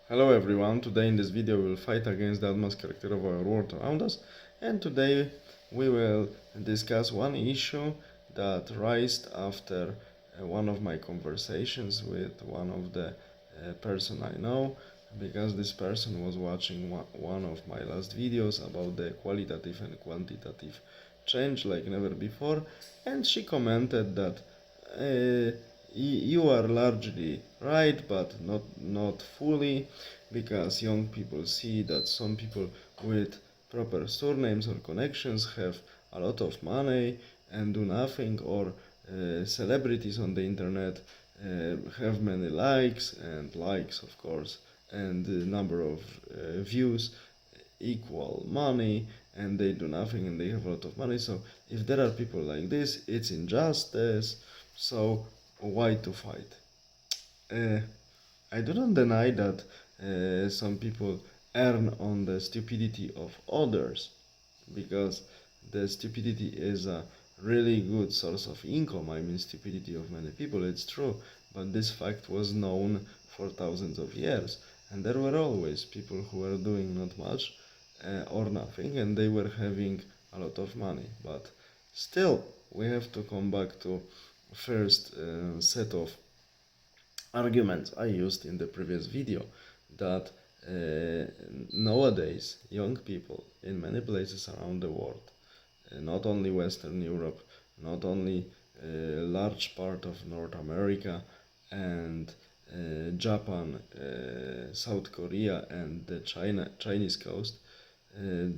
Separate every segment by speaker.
Speaker 1: Hello everyone, today in this video we will fight against the advanced character of our world around us, and today we will discuss one issue that raised after one of my conversations with one of the person I know, because this person was watching one of my last videos about the qualitative and quantitative change like never before, and she commented that you are largely right, but not fully, because young people see that some people with proper surnames or connections have a lot of money and do nothing, or celebrities on the internet have many likes of course, and the number of views equal money, and they do nothing and they have a lot of money. So if there are people like this, it's injustice. So why to fight? uh, I do not deny that some people earn on the stupidity of others, because the stupidity is a really good source of income. I mean, stupidity of many people, it's true, but this fact was known for thousands of years, and there were always people who were doing not much or nothing, and they were having a lot of money. But still, we have to come back to first set of arguments I used in the previous video, that nowadays young people in many places around the world, not only Western Europe, not only a large part of North America and Japan, South Korea and the Chinese coast, uh,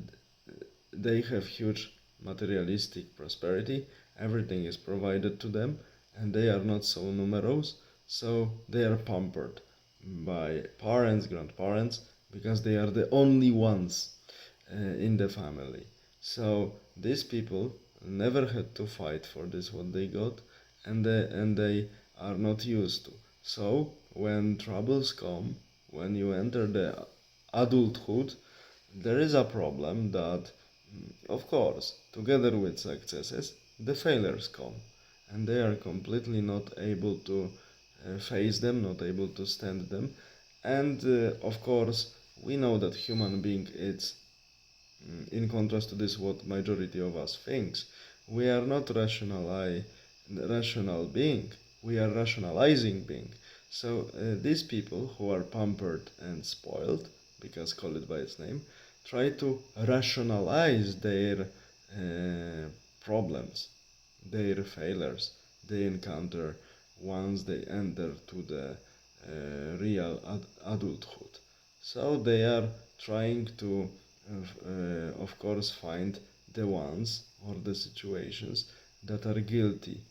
Speaker 1: they have huge materialistic prosperity. Everything is provided to them, and they are not so numerous, so they are pampered by parents, grandparents, because they are the only ones in the family. So these people never had to fight for this what they got, and they are not used to. So when troubles come, when you enter the adulthood, there is a problem that, of course, together with successes, the failures come, and they are completely not able to face them, not able to stand them. And of course, we know that human being is, in contrast to this, what majority of us thinks. We are not rational being. We are rationalizing being. So these people who are pampered and spoiled, because call it by its name, try to rationalize their problems, their failures they encounter once they enter to the real adulthood. So they are trying to, of course, find the ones or the situations that are guilty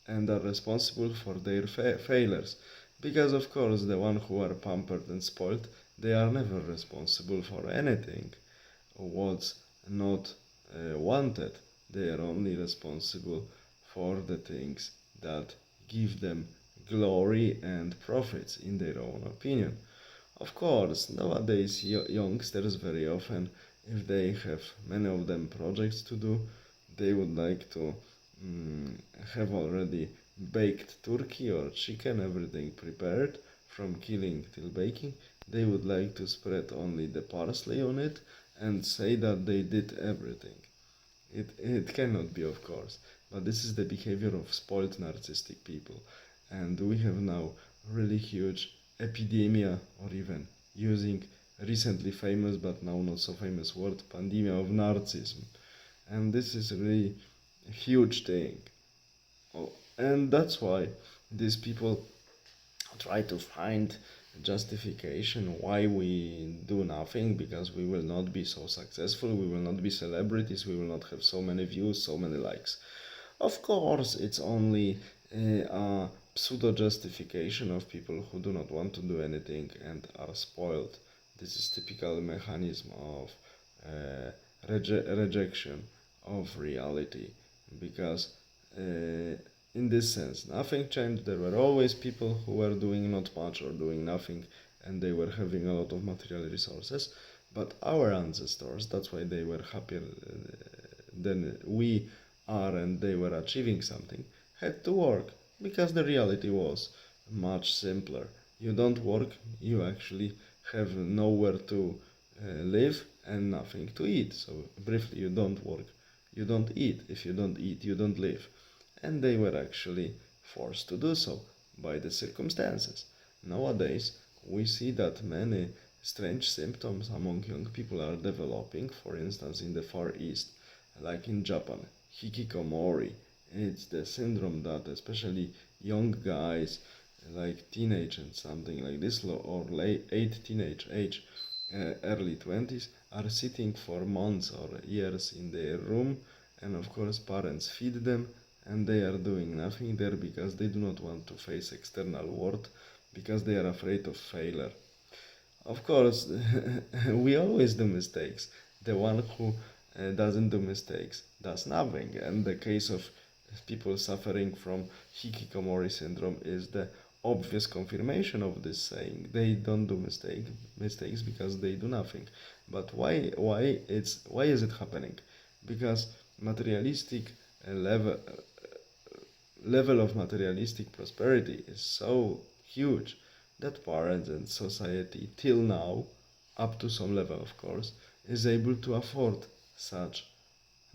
Speaker 1: and are responsible for their failures. Because, of course, the ones who are pampered and spoiled, they are never responsible for anything what's not wanted. They are only responsible for the things that give them glory and profits, in their own opinion. Of course, nowadays youngsters very often, if they have many of them projects to do, they would like to mm, have already baked turkey or chicken, everything prepared from killing till baking. They would like to spread only the parsley on it and say that they did everything. It cannot be, of course, but this is the behavior of spoiled narcissistic people. And we have now really huge epidemia, or even using recently famous but now not so famous word, pandemia of narcissism. And this is really a huge thing. Oh, and that's why these people try to find justification why we do nothing, because we will not be so successful, we will not be celebrities, we will not have so many views, so many likes. Of course, it's only a pseudo justification of people who do not want to do anything and are spoiled. This is typical mechanism of rejection of reality, because in this sense nothing changed. There were always people who were doing not much or doing nothing, and they were having a lot of material resources. But our ancestors, that's why they were happier than we are, and they were achieving something, had to work, because the reality was much simpler. you don't work, you actually have nowhere to live and nothing to eat. So briefly, you don't work, you don't eat. If you don't eat, you don't live. And they were actually forced to do so by the circumstances. Nowadays, we see that many strange symptoms among young people are developing, for instance, in the Far East, like in Japan, hikikomori. It's the syndrome that especially young guys, like teenage and something like this, or late teenage age, early 20s, are sitting for months or years in their room, and of course parents feed them, and they are doing nothing there because they do not want to face external world, because they are afraid of failure. Of course, we always do mistakes. The one who doesn't do mistakes does nothing. And the case of people suffering from hikikomori syndrome is the obvious confirmation of this saying. They don't do mistakes because they do nothing. But why is it happening? Because materialistic level of materialistic prosperity is so huge that parents and society till now, up to some level of course, is able to afford such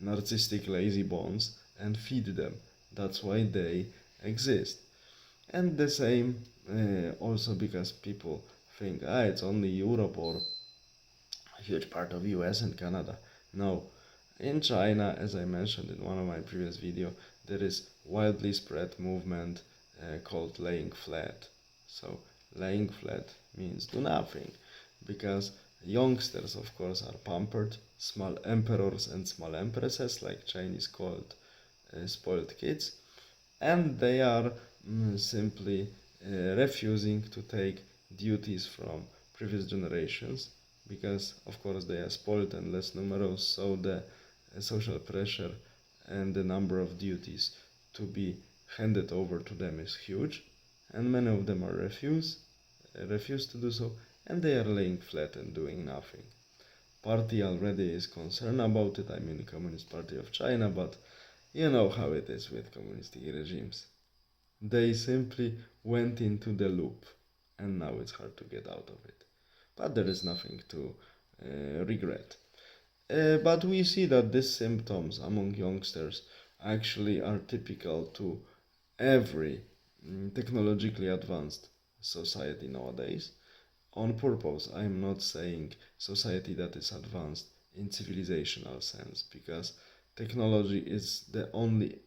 Speaker 1: narcissistic lazy bones and feed them. That's why they exist. And the same also because people think, it's only Europe or a huge part of US and Canada. No, in China, as I mentioned in one of my previous video, there is widely spread movement called laying flat. So laying flat means do nothing, because youngsters, of course, are pampered, small emperors and small empresses, like Chinese called spoiled kids, and they are simply refusing to take duties from previous generations, because of course they are spoiled and less numerous, so the social pressure and the number of duties to be handed over to them is huge, and many of them are refuse to do so, and they are laying flat and doing nothing. Party already is concerned about it, I mean Communist Party of China, but you know how it is with communistic regimes. They simply went into the loop, and now it's hard to get out of it. But there is nothing to regret. But we see that these symptoms among youngsters actually are typical to every technologically advanced society nowadays. On purpose, I am not saying society that is advanced in civilizational sense, because technology is the only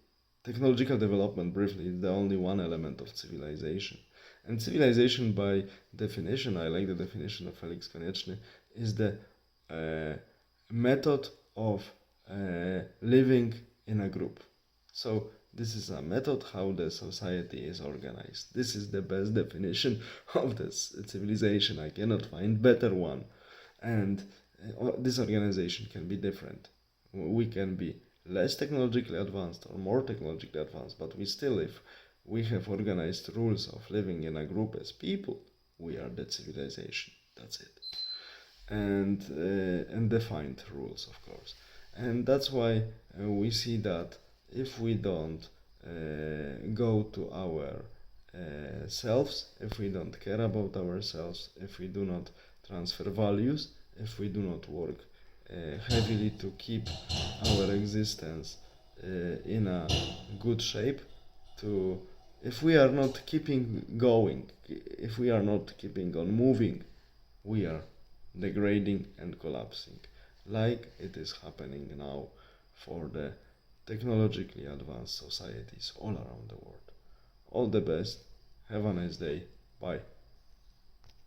Speaker 1: technological development, briefly, is the only one element of civilization. And civilization, by definition, I like the definition of Felix Konieczny, is the uh, method of living in a group. So this is a method how the society is organized. This is the best definition of this civilization. I cannot find better one. And this organization can be different. We can be less technologically advanced or more technologically advanced, but we still, if we have organized rules of living in a group as people, we are that civilization. That's it. And defined rules, of course. And that's why we see that if we don't go to our selves, if we don't care about ourselves, if we do not transfer values, if we do not work heavily to keep our existence in a good shape, to if we are not keeping going, if we are not keeping on moving, we are degrading and collapsing, like it is happening now for the technologically advanced societies all around the world. All the best. Have a nice day. Bye.